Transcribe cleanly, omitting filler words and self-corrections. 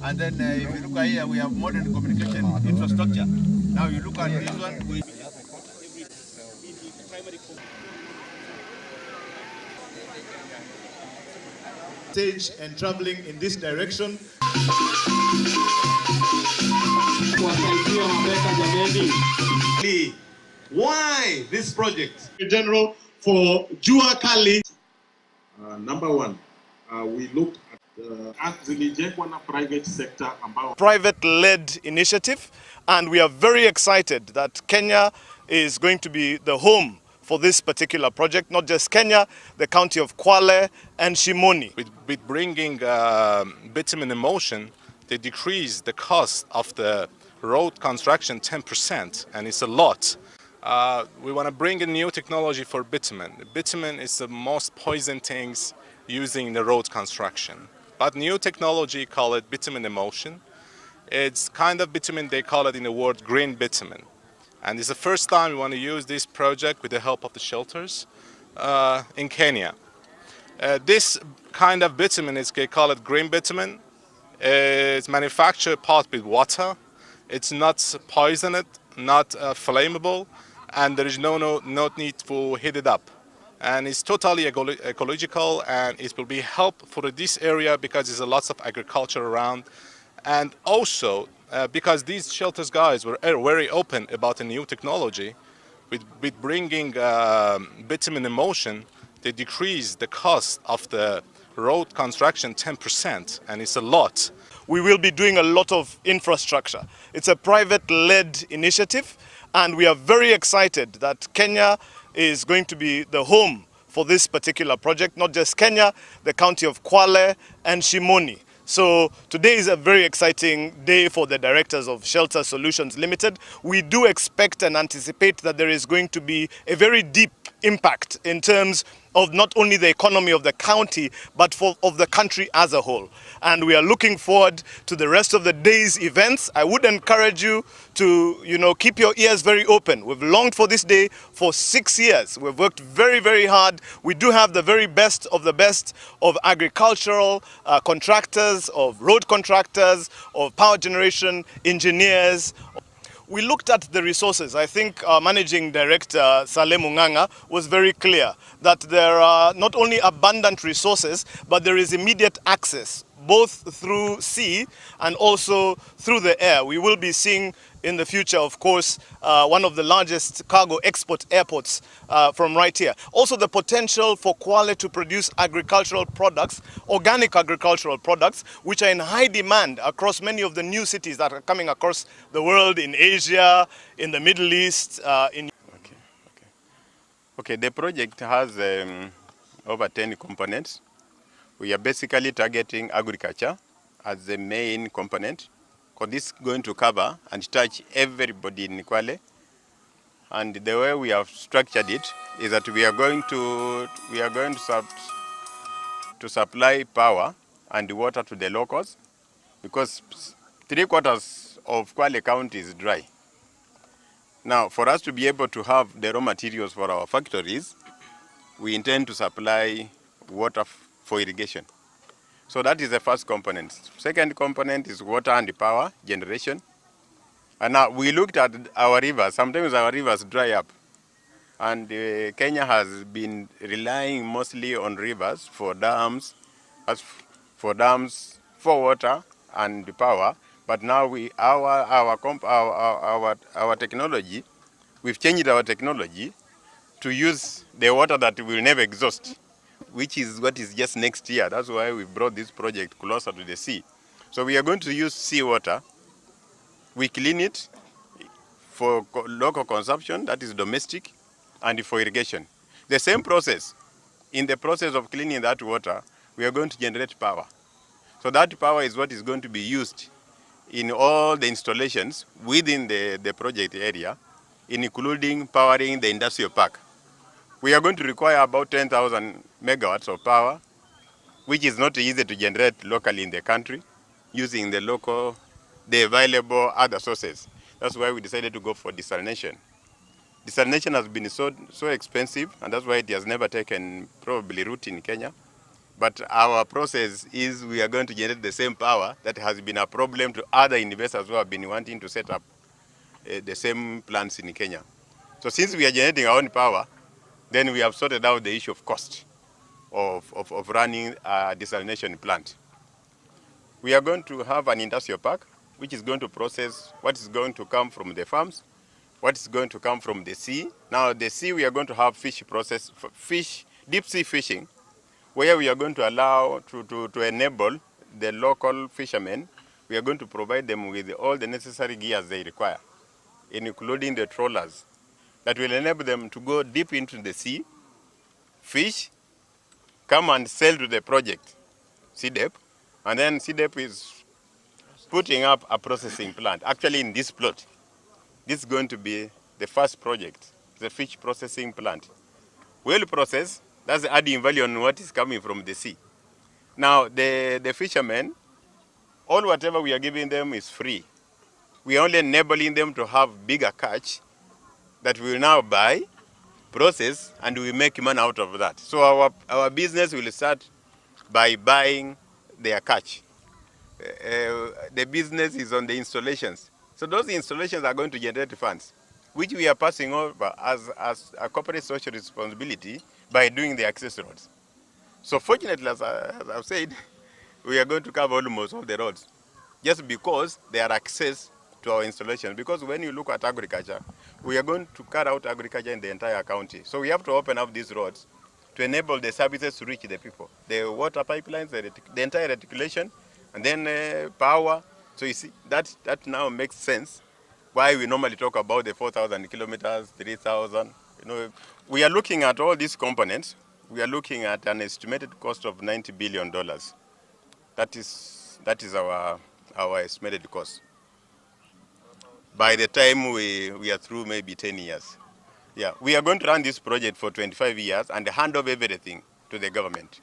And then if you look at here, we have modern communication infrastructure. Now you look at this one. Stage and traveling in this direction. Why this project? General for Jua Kali. Number one, we looked at the private sector. Private-led initiative, and we are very excited that Kenya is going to be the home for this particular project. Not just Kenya, the county of Kwale and Shimoni. With bringing bitumen emulsion, they decrease the cost of the road construction 10%, and it's a lot. We want to bring a new technology for bitumen. Bitumen is the most poison things using in the road construction. But new technology, call it bitumen emulsion. It's kind of bitumen, they call it in the word green bitumen. And it's the first time we want to use this project with the help of the shelters in Kenya. This kind of bitumen is, they call it green bitumen. It's manufactured part with water. It's not poisoned, not flammable, and there is no need to heat it up. And it's totally ecological, and it will be help for this area because there's a lots of agriculture around. And also, because these shelters guys were very open about the new technology, with bringing bitumen emulsion, they decrease the cost of the road construction 10%, and it's a lot. We will be doing a lot of infrastructure. It's a private-led initiative, and we are very excited that Kenya is going to be the home for this particular project. Not just Kenya, the county of Kwale and Shimoni. So today is a very exciting day for the directors of Shelter Solutions Limited. We do expect and anticipate that there is going to be a very deep impact in terms of not only the economy of the county, but of the country as a whole. And we are looking forward to the rest of the day's events. I would encourage you to, keep your ears very open. We've longed for this day for 6 years. We've worked very, very hard. We do have the very best of agricultural contractors, of road contractors, of power generation engineers. We looked at the resources. I think our Managing Director, Saleh Munganga, was very clear that there are not only abundant resources, but there is immediate access, both through sea and also through the air. We will be seeing in the future, of course, one of the largest cargo export airports from right here. Also the potential for Kwale to produce agricultural products, organic agricultural products, which are in high demand across many of the new cities that are coming across the world, in Asia, in the Middle East. Okay, the project has over 10 components. We are basically targeting agriculture as the main component, because this is going to cover and touch everybody in Kwale. And the way we have structured it is that we are going to supply power and water to the locals, because 3/4 of Kwale County is dry. Now, for us to be able to have the raw materials for our factories, we intend to supply water for irrigation. So that is the first component. Second component is water and power generation. And now we looked at our rivers. Sometimes our rivers dry up. And Kenya has been relying mostly on rivers for dams, for water and power. But now our technology, we've changed our technology to use the water that will never exhaust, which is what is just next year. That's why we brought this project closer to the sea. So we are going to use seawater. We clean it for local consumption, that is domestic, and for irrigation. The same process. In the process of cleaning that water, we are going to generate power. So that power is what is going to be used in all the installations within the project area, including powering the industrial park. We are going to require about 10,000 megawatts of power, which is not easy to generate locally in the country, using the available other sources. That's why we decided to go for desalination. Desalination has been so expensive, and that's why it has never taken probably root in Kenya, But our process is we are going to generate the same power that has been a problem to other investors who have been wanting to set up the same plants in Kenya. So since we are generating our own power, then we have sorted out the issue of cost of running a desalination plant. We are going to have an industrial park which is going to process what is going to come from the farms, what is going to come from the sea. Now the sea, we are going to have deep sea fishing, where we are going to allow to enable the local fishermen. We are going to provide them with all the necessary gears they require, including the trawlers, that will enable them to go deep into the sea, fish, come and sell to the project, CDEP, and then CDEP is putting up a processing plant. Actually, in this plot, this is going to be the first project, the fish processing plant. We'll process, that's adding value on what is coming from the sea. Now, the fishermen, all whatever we are giving them is free. We are only enabling them to have bigger catch that we will now buy, process, and we make money out of that. So our business will start by buying their catch. The business is on the installations. So those installations are going to generate funds, which we are passing over as a corporate social responsibility by doing the access roads. So fortunately, as I've said, we are going to cover almost all the roads, just because they are access to our installations. Because when you look at agriculture, we are going to carry out agriculture in the entire county. So we have to open up these roads to enable the services to reach the people. The water pipelines, the entire reticulation, and then power. So you see, that now makes sense why we normally talk about the 4,000 kilometers, 3,000. You know, we are looking at all these components. We are looking at an estimated cost of $90 billion. That is our estimated cost. By the time we are through, maybe 10 years. Yeah, we are going to run this project for 25 years and hand over everything to the government.